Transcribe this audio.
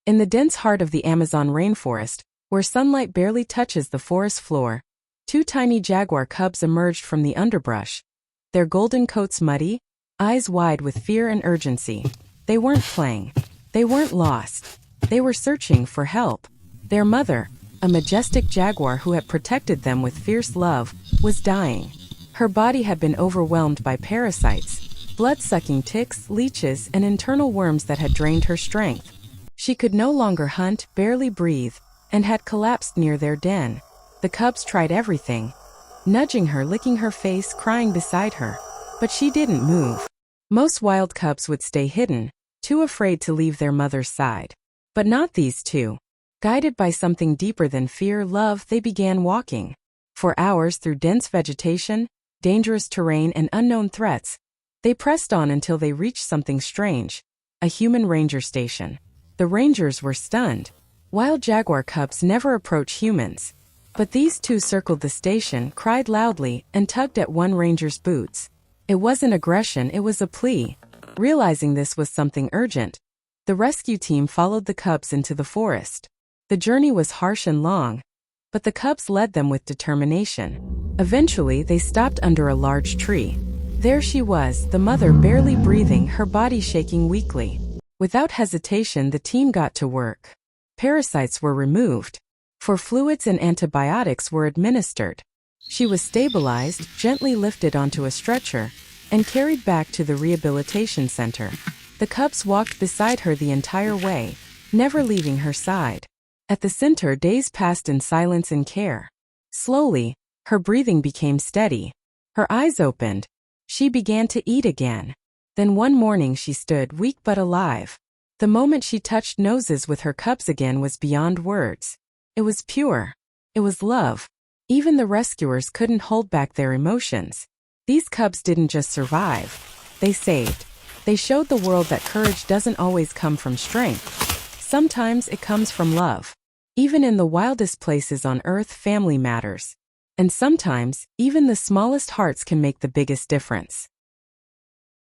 In the dense heart of the Amazon rainforest, where sunlight barely touches the forest floor, two tiny jaguar cubs emerged from the underbrush, their golden coats muddy, eyes wide with fear and urgency. They weren't playing. They weren't lost. They were searching for help. Their mother, a majestic jaguar who had protected them with fierce love, was dying. Her body had been overwhelmed by parasites, blood-sucking ticks, leeches, and internal worms that had drained her strength. She could no longer hunt, barely breathe, and had collapsed near their den. The cubs tried everything, nudging her, licking her face, crying beside her. But she didn't move. Most wild cubs would stay hidden, too afraid to leave their mother's side. But not these two. Guided by something deeper than fear, love, they began walking. For hours through dense vegetation, dangerous terrain, and unknown threats, they pressed on until they reached something strange, a human ranger station. The rangers were stunned. Wild jaguar cubs never approach humans. But these two circled the station, cried loudly, and tugged at one ranger's boots. It wasn't aggression, it was a plea. Realizing this was something urgent, the rescue team followed the cubs into the forest. The journey was harsh and long, but the cubs led them with determination. Eventually, they stopped under a large tree. There she was, the mother barely breathing, her body shaking weakly. Without hesitation, the team got to work. Parasites were removed. For fluids and antibiotics were administered. She was stabilized, gently lifted onto a stretcher, and carried back to the rehabilitation center. The cubs walked beside her the entire way, never leaving her side. At the center, days passed in silence and care. Slowly, her breathing became steady. Her eyes opened. She began to eat again. Then one morning she stood, weak but alive. The moment she touched noses with her cubs again was beyond words. It was pure. It was love. Even the rescuers couldn't hold back their emotions. These cubs didn't just survive. They saved. They showed the world that courage doesn't always come from strength. Sometimes it comes from love. Even in the wildest places on earth, family matters. And sometimes, even the smallest hearts can make the biggest difference.